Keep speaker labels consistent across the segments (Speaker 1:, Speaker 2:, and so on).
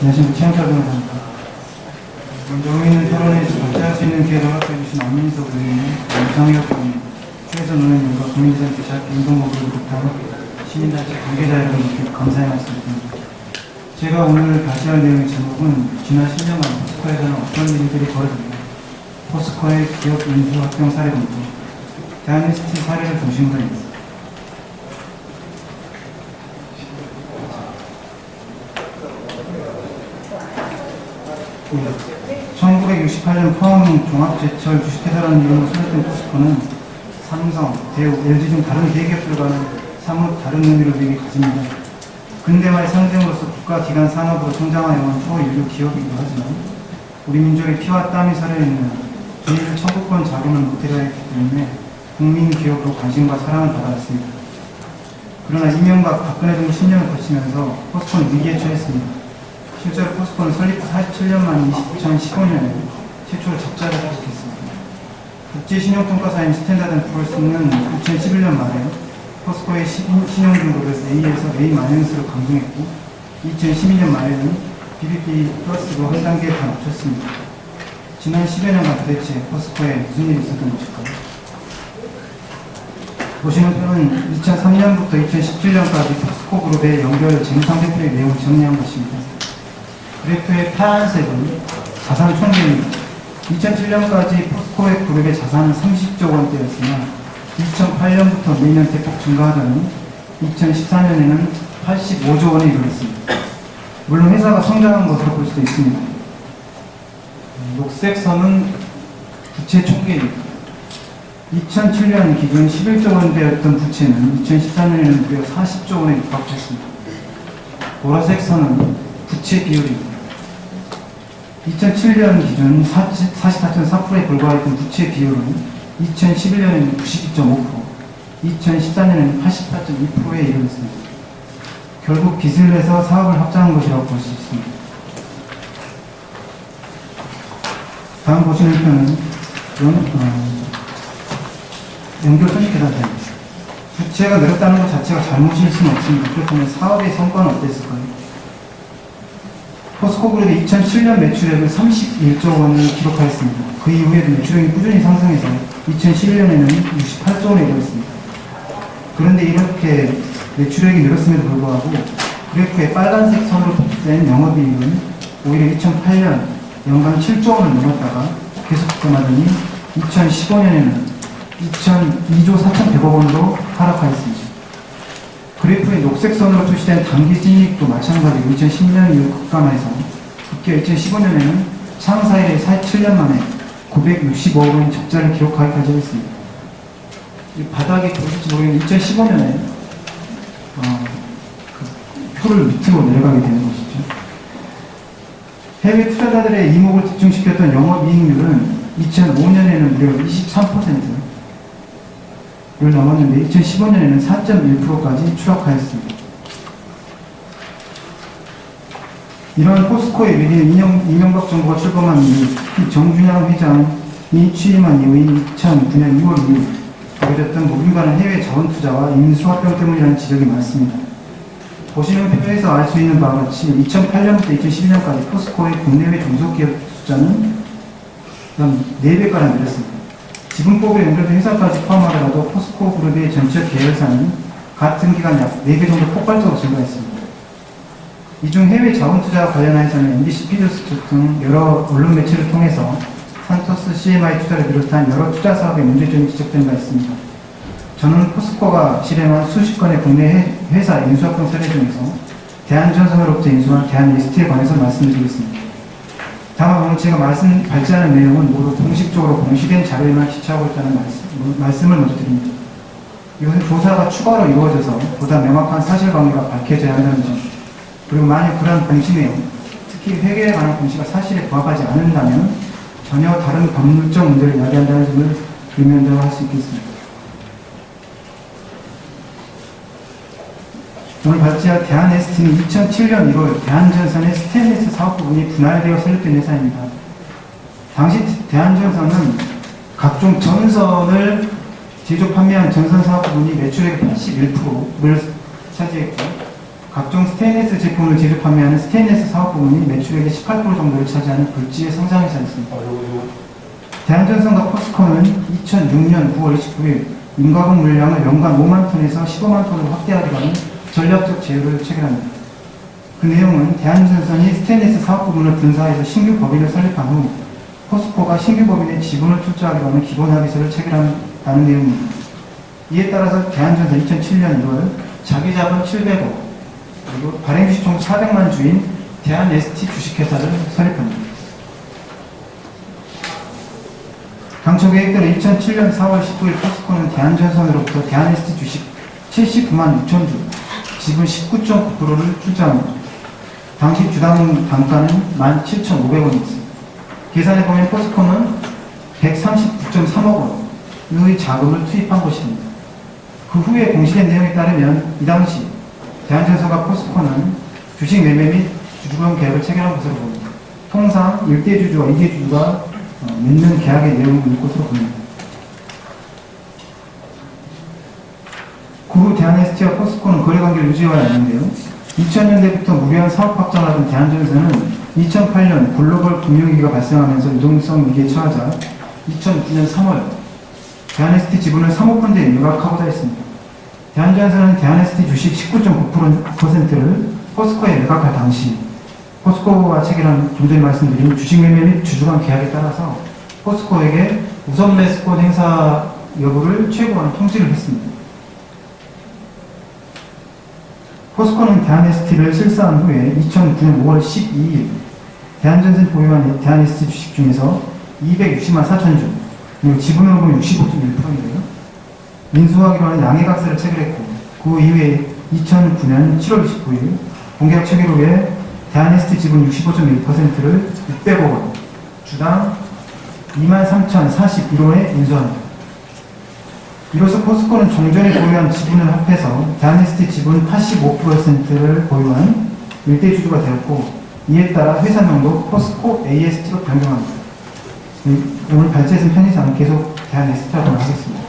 Speaker 1: 안녕하십니까. 최영철 변호사입니다. 먼저 의있는 토론에서 발제할 수 있는 기회를 허락해주신 안민석 의원님, 정의혁 의원님, 최혜선 의원님과 국민재산교 운동법을 비롯한 시민단체 관계자 여러분께 감사의 말씀드립니다. 제가 오늘 발제할 내용의 제목은 지난 10년간 포스코에서는 어떤 일들이 벌어졌나, 포스코의 기업 인수 합병 사례 검토, 대한리스트 사례를 중심으로 했습니다. 1968년 포항 종합제철 주식회사라는 이름으로 설립된 포스코는 삼성, 대우, LG 등 다른 대기업들과는 사뭇 다른 의미를 우리에게 가집니다. 근대화의 상징으로서 국가기관 산업으로 성장하여온 초인류 기업이기도 하지만 우리 민족의 피와 땀이 서려있는 저희를 청구권 자금을 못해야 했기 때문에 국민기업으로 관심과 사랑을 받아왔습니다. 그러나 이명박 박근혜 정부 10년을 거치면서 포스코는 위기에 처했습니다. 실제로 포스코는 설립 47년 만인 2015년에 최초로 적자를 기록했습니다. 국제신용평가사인 스탠다드앤푸어스는 2011년 말에 포스코의 신용등급을 A에서 A-로 강등했고 2012년 말에는 BBB 플러스로 한 단계 더 낮췄습니다. 지난 10여 년간 도대체 포스코에 무슨 일이 있었던 것일까요? 보시는 표는 2003년부터 2017년까지 포스코 그룹의 연결 쟁상대표의 내용을 정리한 것입니다. 그래프의 파란색은 자산 총계입니다. 2007년까지 포스코의 그룹의 자산은 30조 원대였으나 2008년부터 매년 대폭 증가하더니 2014년에는 85조 원에 이르렀습니다. 물론 회사가 성장한 것으로 볼 수도 있습니다. 녹색 선은 부채 총계입니다. 2007년 기준 11조 원대였던 부채는 2014년에는 무려 40조 원에 육박했습니다. 보라색 선은 부채 비율입니다. 2007년 기준 44.4%에 불과했던 부채 비율은 2011년에는 92.5%, 2014년에는 88.2%에 이르렀습니다. 결국 빚을 내서 사업을 확장한 것이라고 볼 수 있습니다. 다음 보시는 표는 연결손익 계산서입니다. 부채가 늘었다는 것 자체가 잘못일 수는 없습니다. 그렇다면 사업의 성과는 어땠을까요? 포스코 그룹이 2007년 매출액을 31조 원을 기록하였습니다. 그 이후에도 매출액이 꾸준히 상승해서 2011년에는 68조 원에 이르렀습니다. 그런데 이렇게 매출액이 늘었음에도 불구하고 그래프의 빨간색 선으로 표시된 영업이익은 오히려 2008년 연간 7조 원을 넘었다가 계속 급감하더니 2015년에는 2조 4,100억 원으로 하락하였습니다. 그래프의 녹색 선으로 표시된 단기 수익도 마찬가지로 2010년 이후 급감해서 급기야 2015년에는 창사 이래 47년 만에 965억 원 적자를 기록하기까지 했습니다. 이 바닥에 보실지 모르겠는데 2015년에 그 표를 밑으로 내려가게 되는 것이죠. 해외 투자자들의 이목을 집중시켰던 영업이익률은 2005년에는 무려 23%를 넘었는데 2015년에는 4.1%까지 추락하였습니다. 이러한 포스코의 위기는 이명박 정부가 출범한 이후 정준영 회장이 취임한 이후인 2009년 2월 2일 벌어졌던 무분별한 해외 자원 투자와 인수합병 때문이라는 지적이 많습니다. 보시는 표에서 알 수 있는 바와 같이 2008년부터 2012년까지 포스코의 국내외 종속기업 숫자는 4배가량 늘었습니다. 지분법에 연결된 회사까지 포함하더라도 포스코 그룹의 전체 계열사는 같은 기간 약 4배 정도 폭발적으로 증가했습니다. 이 중 해외 자원 투자와 관련해서는 MBC 피드스트 등 여러 언론 매체를 통해서 산토스 CMI 투자를 비롯한 여러 투자 사업의 문제점이 지적된 바 있습니다. 저는 포스코가 실행한 수십 건의 국내 회사 인수합병 사례 중에서 대한전선으로부터 인수한 대한리스트에 관해서 말씀드리겠습니다. 다만 오늘 제가 발제하는 내용은 모두 공식적으로 공시된 자료에만 기초하고 있다는 말씀을 먼저 드립니다. 이것은 조사가 추가로 이루어져서 보다 명확한 사실관계가 밝혀져야 한다는 점, 그리고 만약 그러한 공시 내용, 특히 회계에 관한 공시가 사실에 부합하지 않는다면 전혀 다른 법률적 문제를 야기한다는 점을 의미한다고 할 수 있겠습니다. 오늘 발제할 대한에스티는 2007년 1월 대한전선의 스테인리스 사업 부분이 분할되어 설립된 회사입니다. 당시 대한전선은 각종 전선을 제조 판매한 전선 사업 부분이 매출액의 81%를 차지했고 각종 스테인리스 제품을 제조 판매하는 스테인리스 사업 부문이 매출액의 18% 정도를 차지하는 굴지의 상장회사였습니다. 대한전선과 포스코는 2006년 9월 29일 인가공 물량을 연간 5만 톤에서 15만 톤으로 확대하기로 하는 전략적 제휴를 체결합니다. 그 내용은 대한전선이 스테인리스 사업 부문을 분사해서 신규 법인을 설립한 후 포스코가 신규 법인에 지분을 투자하기로 하는 기본 합의서를 체결한다는 내용입니다. 이에 따라서 대한전선 2007년 1월 자기 자본 700억 그리고 발행주식 총 400만 주인 대한ST 주식회사를 설립합니다. 당초 계획대로 2007년 4월 19일 포스코는 대한전선으로부터 대한ST 주식 79만 6천 주, 지분 19.9%를 출자합니다. 당시 주당 단가는 17,500원이었습니다. 계산해 보면 포스코는 139.3억 원의 자금을 투입한 것입니다. 그 후에 공시된 내용에 따르면 이 당시 대한전선과 포스코는 주식 매매 및 주주금 계약을 체결한 것으로 보입니다. 통상 1대 주주와 2대 주주가 맺는 계약의 내용을 볼 것으로 보입니다. 그 후 대한ST와 포스코는 거래관계를 유지해야 하는데요. 2000년대부터 무리한 사업 확장을 하던 대한전선은 2008년 글로벌 금융위기가 발생하면서 유동성 위기에 처하자 2009년 3월 대한ST 지분을 사모펀드에 매각하고자 했습니다. 대한전선은 대한ST 주식 19.9%를 포스코에 매각할 당시 포스코와 체결한 좀 전에 말씀드린 주식 매매 및 주주간 계약에 따라서 포스코에게 우선 매수권 행사 여부를 최고한 통지를 했습니다. 포스코는 대한ST를 실사한 후에 2009년 5월 12일 대한전선이 보유한 대한ST 주식 중에서 260만 4천 주, 그리고 지분으로 보면 65.1%인데요. 인수하기로 하는 양해각서를 체결했고 그 이후에 2009년 7월 29일 공개적 체결 후에 대한ST 지분 65.1%를 600억 원, 주당 23,041원에 인수합니다. 이로써 포스코는 종전에 보유한 지분을 합해서 대한ST 지분 85%를 보유한 1대 주주가 되었고 이에 따라 회사명도 포스코 AST로 변경합니다. 오늘 발제했은 편의상 계속 대한ST라고 하겠습니다.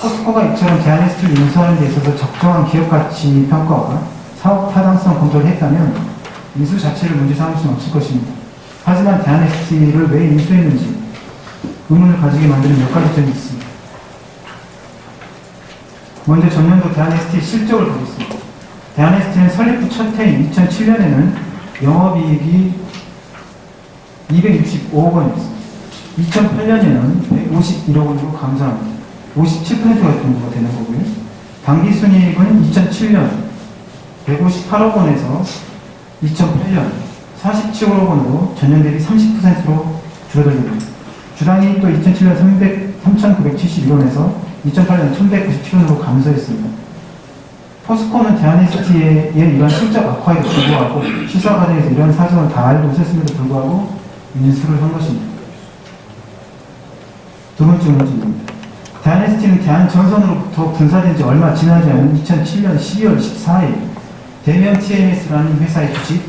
Speaker 1: 포스코가 이처럼 대한ST를 인수하는 데 있어서 적정한 기업가치 평가와 사업 타당성 검토를 했다면 인수 자체를 문제 삼을 수는 없을 것입니다. 하지만 대한ST를 왜 인수했는지 의문을 가지게 만드는 몇 가지 점이 있습니다. 먼저 전년도 대한ST 실적을 보겠습니다. 대한ST는 설립 후 첫 해인 2007년에는 영업이익이 265억 원이었습니다. 2008년에는 151억 원으로 감소합니다. 57%가 정도가 되는 거고요. 당기순이익은 2007년 158억 원에서 2008년 47억 원으로 전년 대비 30%로 줄어들습니다. 주당이 또 2007년 3,971원에서 2008년 1,197원으로 감소했습니다. 포스코는 대한ST의 이러한 실적 악화에도 불구하고 시사 과정에서 이러한 사정을 다 알고 있었음에도 불구하고 인수를 한 것입니다. 두 번째 문제입니다. 대한ST는 대한전선으로부터 분사된 지 얼마 지나지 않은 2007년 12월 14일 대면 TMS라는 회사의 주식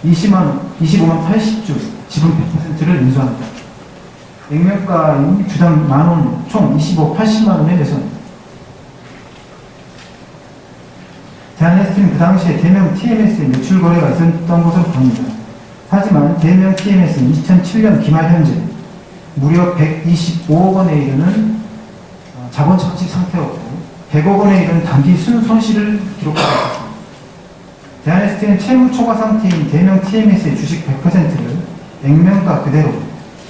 Speaker 1: 25만 80주 지분 100%를 인수합니다. 액면가인 주당 만원 총 80만원에 매수합니다. 대한ST는 그 당시에 대명 TMS의 매출 거래가 있었던 것으로 보입니다. 하지만 대명 TMS는 2007년 기말 현재 무려 125억 원에 이르는 자본 착취 상태였고 100억 원에 이르는 단기 순손실을 기록하고 있습니다. 대한ST는 채무 초과 상태인 대명 TMS의 주식 100%를 액면가 그대로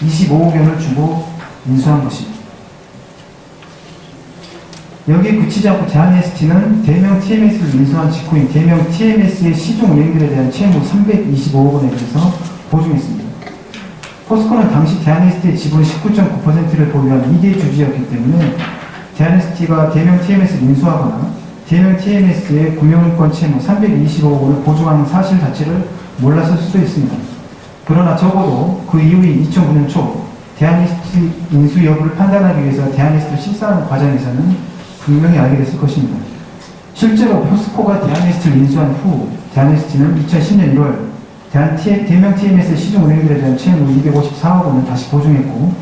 Speaker 1: 25억 원을 주고 인수한 것입니다. 여기에 그치지 않고 대한ST는 대명 TMS를 인수한 직후인 대명 TMS의 시중 은행들에 대한 채무 325억 원에 대해서 보증했습니다. 포스코는 당시 대한ST의 지분 19.9%를 보유한 2대 주주였기 때문에 대한ST가 대명 TMS를 인수하거나 대명 TMS의 금융권 채무 325억 원을 보증하는 사실 자체를 몰랐을 수도 있습니다. 그러나 적어도 그 이후인 2009년 초 대한ST 인수 여부를 판단하기 위해서 대한ST를 실사하는 과정에서는 분명히 알게 됐을 것입니다. 실제로 포스코가 대한ST를 인수한 후 대한ST는 2010년 1월 대명 TMS의 시중은행들에 대한 채무 254억 원을 다시 보증했고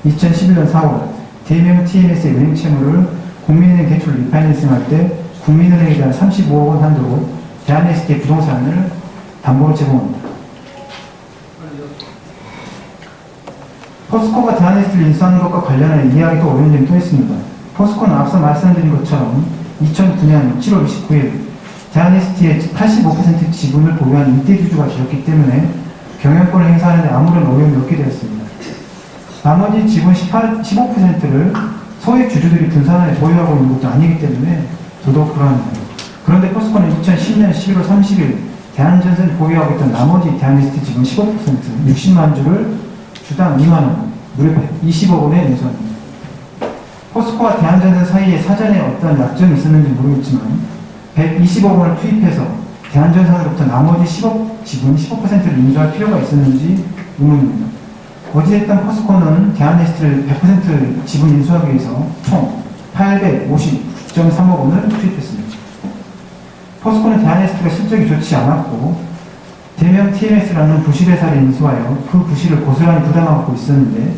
Speaker 1: 2011년 4월 대명 TMS의 은행 채무를 국민은행 대출 리파이낸싱 할 때 국민은행에 대한 35억 원 한도로 대한에스티의 부동산을 담보로 제공합니다. 포스코가 대한에스티를 인수하는 것과 관련한 이해하기 또 어려운 점이 또 있습니다. 포스코는 앞서 말씀드린 것처럼 2009년 7월 29일 대한에스티의 85% 지분을 보유한 일대주주가 되었기 때문에 경영권을 행사하는 데 아무런 어려움이 없게 되었습니다. 나머지 지분 15%를 소액 주주들이 분산하여 보유하고 있는 것도 아니기 때문에 더더욱 그러합니다. 그런데 포스코는 2010년 11월 30일 대한전선이 보유하고 있던 나머지 대한에스티 지분 15% 60만 주를 주당 2만원, 무려 120억 원에 인수합니다. 포스코와 대한전선 사이에 사전에 어떤 약점이 있었는지 모르겠지만 120억 원을 투입해서 대한전선으로부터 나머지 10억 지분 15%를 인수할 필요가 있었는지 의문입니다. 어찌됐든 포스코는 대한에스티를 100% 지분 인수하기 위해서 총 850.3억 원을 투입했습니다. 포스코는 대한에스티가 실적이 좋지 않았고 대명 TMS라는 부실회사를 인수하여 그 부실을 고스란히 부담하고 있었는데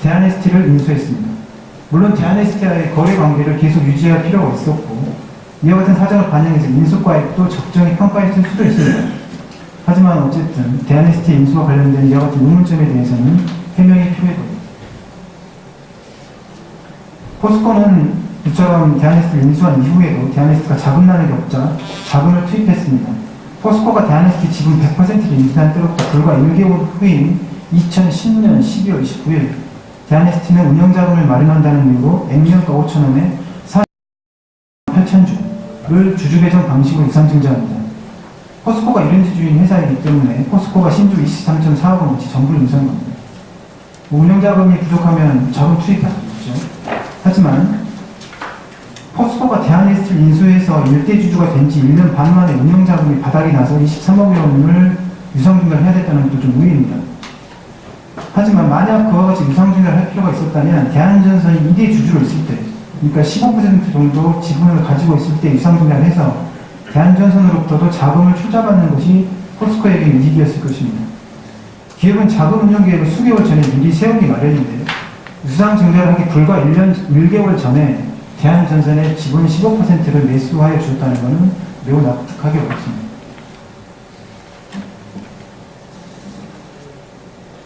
Speaker 1: 대한에스티를 인수했습니다. 물론 대한에스티와의 거래 관계를 계속 유지할 필요가 있었고 이와 같은 사정을 반영해서 인수가액도 적정히 평가했을 수도 있습니다. 하지만 어쨌든 대한에스티 인수와 관련된 이와 같은 의문점에 대해서는 해명이 필요해 보입니다. 포스코는 이처럼 대한에스티를 인수한 이후에도 대한에스티가 자금난을 겪자 자금을 투입했습니다. 포스코가 대한에스티 지분 100%를 인수한 때로부터 불과 1개월 후인 2010년 12월 29일 대한에스티는 운영자금을 마련한다는 이유로 액면가 5천원에 8천주를 주주배정 방식으로 유상증자합니다. 포스코가 1인지주인 회사이기 때문에 포스코가 신주 23.4억 원어치 전부를 인수한 겁니다. 운영자금이 부족하면 자금 투입할 수 있죠. 하지만 포스코가 대한에스티를 인수해서 일대주주가 된 지 1년 반 만에 운영자금이 바닥이 나서 23억 원을 유상증자를 해야 됐다는 것도 좀 의외입니다. 하지만 만약 그와 같이 유상증자를 할 필요가 있었다면 대한전선이 2대 주주로 있을 때, 그러니까 15% 정도 지분을 가지고 있을 때 유상증자를 해서 대한전선으로부터도 자금을 출자받는 것이 포스코에게는 이익이었을 것입니다. 기업은 자금 운용 계획을 수개월 전에 미리 세우기 마련인데 유상증자를 하기 불과 1개월 전에 대한전선의 지분 15%를 매수하여 주었다는 것은 매우 납득하기 어렵습니다.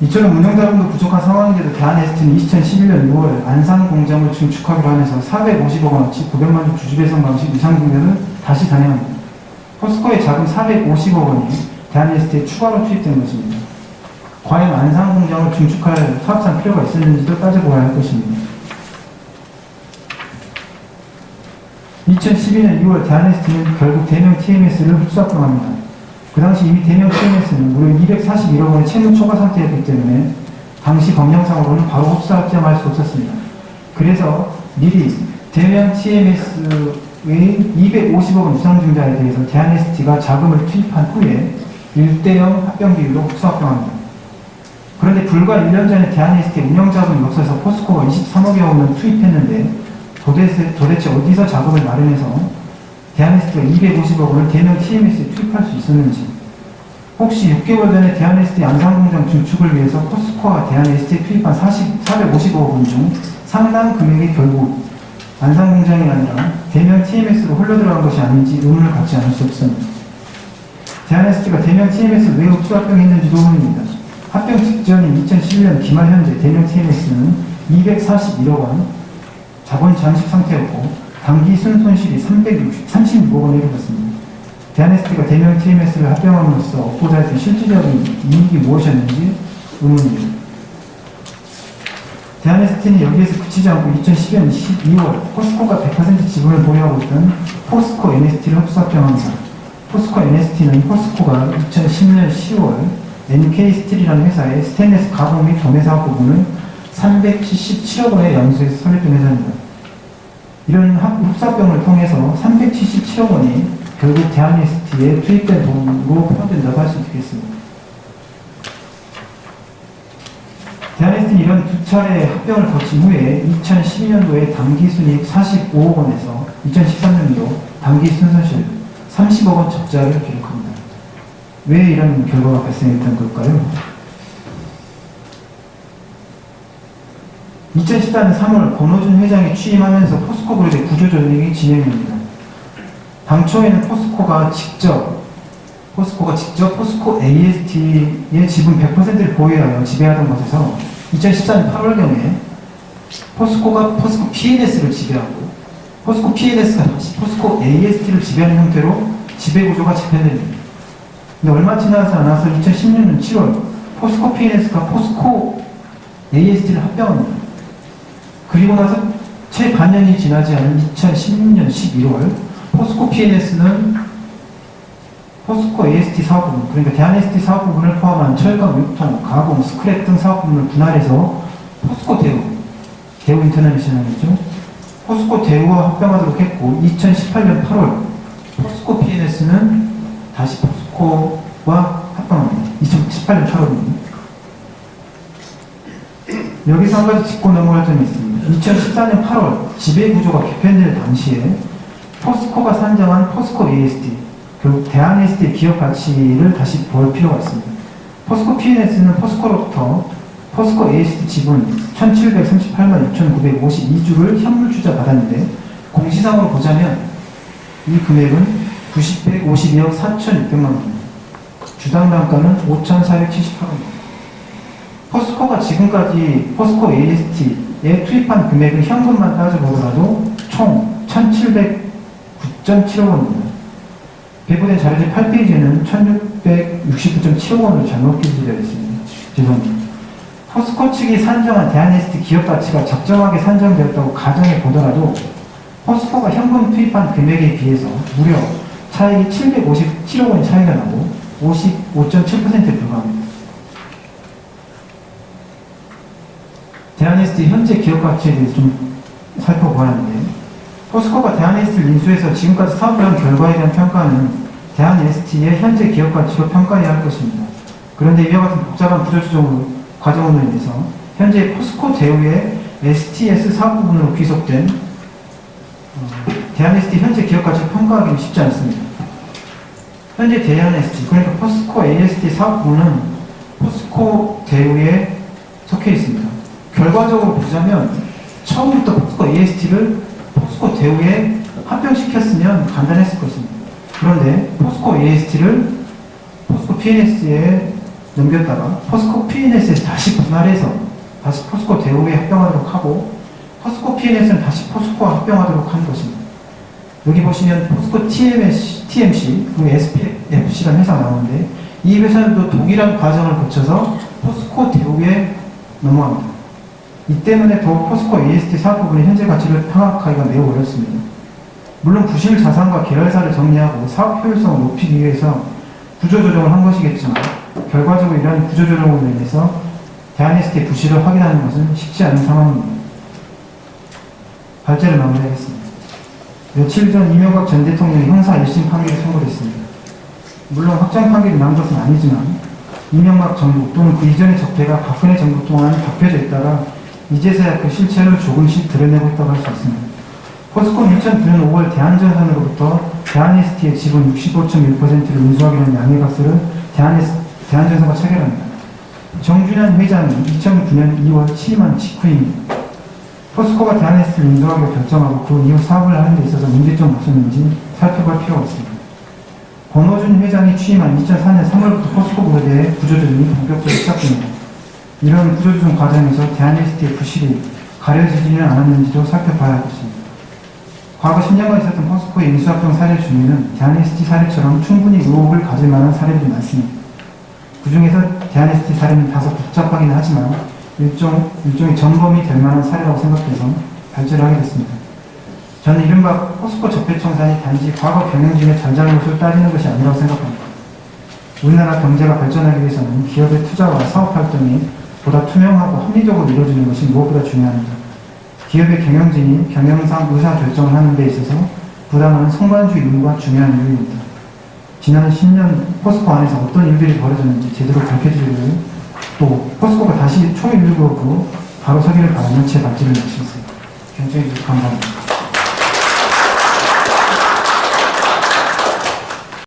Speaker 1: 이처럼 운영자금도 부족한 상황인데도 대한에스티는 2011년 6월 안산공장을 증축하기로 하면서 450억 원어치 900만 주 주주배송 방식 유상증자를 다시 단행합니다. 포스코의 자금 450억 원이 대한에스티에 추가로 투입된 것입니다. 과연 안산공장을 증축할 사업상 필요가 있었는지도 따져보아야 할 것입니다. 2012년 6월 대한에스티는 결국 대명 TMS를 흡수합병합니다. 그 당시 이미 대명 TMS는 무려 241억 원의 채무 초과 상태였기 때문에 당시 법령상으로는 바로 흡수합병할 수 없었습니다. 그래서 미리 대명 TMS의 250억 원 유상증자에 대해서 대한에스티가 자금을 투입한 후에 1대0 합병 비율로 흡수합병합니다. 그런데 불과 1년 전에 대한에스티 운영자금이 없어서 포스코가 23억여 원을 투입했는데 도대체 어디서 자금을 마련해서 대한에스티가 250억 원을 대명 TMS에 투입할 수 있었는지, 혹시 6개월 전에 대한에스티 안산공장 증축을 위해서 포스코와 대한에스티에 투입한 450억 원 중 상당 금액이 결국 안산공장이 아니라 대명 TMS로 흘러들어간 것이 아닌지 의문을 갖지 않을 수 없습니다. 대한에스티가 대명 TMS를 왜 흡수합병했는지도 의문입니다. 합병 직전인 2011년 기말 현재 대명 TMS는 241억 원 자본 잠식 상태였고 당기 순손실이 36억 원에 이르렀습니다. 대한에스티가 대명 TMS를 합병함으로써 얻고자 했던 실질적인 이익이 무엇이었는지 의문입니다. 대한에스티는 여기에서 그치지 않고 2012년 12월 포스코가 100% 지분을 보유하고 있던 포스코 NST를 흡수합병합니다. 포스코 NST는 포스코가 2010년 10월 NK스틸이라는 회사의 스테인리스 가공 및 도매 사업 부분을 377억 원의 양수에서 설립된 회사입니다. 이런 흡수합병을 통해서 377억 원이 결국 대한에스티에 투입된 돈으로 포함된다고 할 수 있겠습니다. 대한에스티는 이런 두 차례 합병을 거친 후에 2012년도에 당기순이익 45억 원에서 2013년도 당기순손실 30억 원 적자를 기록합니다. 왜 이런 결과가 발생했던 걸까요? 2014년 3월 권호준 회장이 취임하면서 포스코 그룹의 구조조정이 진행됩니다. 당초에는 포스코가 직접 포스코 AST의 지분 100%를 보유하여 지배하던 것에서 2014년 8월경에 포스코 PNS를 지배하고 포스코 PNS가 다시 포스코 AST를 지배하는 형태로 지배구조가 재편됩니다. 근데 얼마 지나지 않아서 2016년 7월 포스코 PNS가 포스코 AST를 합병합니다. 그리고 나서 채 반년이 지나지 않은 2016년 11월 포스코 PNS는 포스코 AST 사업부문, 그러니까 대한ST 사업부문을 포함한 철강, 유통, 가공, 스크랩 등 사업부문을 분할해서 포스코 대우 인터내셔널이죠. 포스코 대우와 합병하도록 했고 2018년 8월 포스코 PNS는 다시 포스코와 합병합니다. 2018년 8월입니다. 여기서 한 가지 짚고 넘어갈 점이 있습니다. 2014년 8월 지배구조가 개편될 당시에 포스코가 산정한 포스코 AST, 결국 대한ST의 기업 가치를 다시 볼 필요가 있습니다. 포스코 PNS는 포스코로부터 포스코 AST 지분 1738만 6,952주를 현물 투자 받았는데 공시상으로 보자면 이 금액은 952억 4,600만 원입니다. 주당 단가는 5,478원입니다. 포스코가 지금까지 포스코 AST에 투입한 금액은 현금만 따져보더라도 총 1,709.7억 원입니다. 배부된 자료집 8페이지에는 1,669.7억 원을 잘못 기재되어 있습니다. 죄송합니다. 포스코 측이 산정한 대한ST 기업 가치가 적정하게 산정되었다고 가정해 보더라도 포스코가 현금 투입한 금액에 비해서 무려 차익이 757억 원의 차이가 나고 55.7%에 불과합니다. 대한ST 현재 기업 가치에 대해서 좀 살펴보았는데 포스코가 대한ST를 인수해서 지금까지 사업을 한 결과에 대한 평가는 대한ST의 현재 기업 가치로 평가해야 할 것입니다. 그런데 이와 같은 복잡한 구조조정 과정으로 인해서 현재 포스코 대우의 STS 사업 부분으로 귀속된 대한ST 현재 기업 가치를 평가하기는 쉽지 않습니다. 현재 대한ST, 그러니까 포스코 AST 사업 부분은 포스코 대우에 속해 있습니다. 결과적으로 보자면 처음부터 포스코 AST를 포스코 대우에 합병시켰으면 간단했을 것입니다. 그런데 포스코 AST를 포스코 PNS에 넘겼다가 포스코 PNS에서 다시 분할해서 다시 포스코 대우에 합병하도록 하고 포스코 PNS는 다시 포스코와 합병하도록 한 것입니다. 여기 보시면 포스코 TMC 그리고 SPFC라는 회사가 나오는데 이 회사도 동일한 과정을 거쳐서 포스코 대우에 넘어갑니다. 이 때문에 더욱 포스코 AST 사업 부분의 현재 가치를 파악하기가 매우 어렵습니다. 물론 부실 자산과 계열사를 정리하고 사업 효율성을 높이기 위해서 구조조정을 한 것이겠지만 결과적으로 이러한 구조조정으로 인해서 대한ST의 부실을 확인하는 것은 쉽지 않은 상황입니다. 발제를 마무리하겠습니다. 며칠 전 이명박 전 대통령이 형사 1심 판결을 선고했습니다. 물론 확정 판결이 나온 것은 아니지만 이명박 정부 또는 그 이전의 적폐가 박근혜 정부 동안 덮여져 있다가 이제서야 그 실체를 조금씩 드러내고 있다고 할 수 있습니다. 포스코는 2009년 5월 대한전선으로부터 대한ST의 지분 65.1%를 인수하기로 한 양해각서를 대한전선과 체결합니다. 정준현 회장은 2009년 2월 취임한 직후입니다. 포스코가 대한ST를 인수하기로 결정하고 그 이후 사업을 하는 데 있어서 문제점이 없었는지 살펴볼 필요가 있습니다. 권호준 회장이 취임한 2004년 3월부터 포스코 부에 대해 구조조정이 본격적으로 시작됩니다. 이런 구조조정 과정에서 대한ST의 부실이 가려지지는 않았는지도 살펴봐야 할 것입니다. 과거 10년간 있었던 포스코의 인수합병 사례 중에는 대한ST 사례처럼 충분히 의혹을 가질 만한 사례들이 많습니다. 그 중에서 대한ST 사례는 다소 복잡하긴 하지만 일종의 점검이 될 만한 사례라고 생각해서 발제를 하게 됐습니다. 저는 이른바 포스코 적폐청산이 단지 과거 경영진의 잘잘못을 따지는 것이 아니라고 생각합니다. 우리나라 경제가 발전하기 위해서는 기업의 투자와 사업활동이 보다 투명하고 합리적으로 이루어지는 것이 무엇보다 중요합니다. 기업의 경영진이 경영상 의사결정을 하는 데 있어서 부당한 성관주의 의무가 중요한 이유입니다. 지난 10년 포스코 안에서 어떤 일들이 벌어졌는지 제대로 밝혀지기를 또 포스코가 다시 초일부로 바로 서기를 바라며 제 발제를 마치겠습니다. 경청해 주셔서 감사합니다.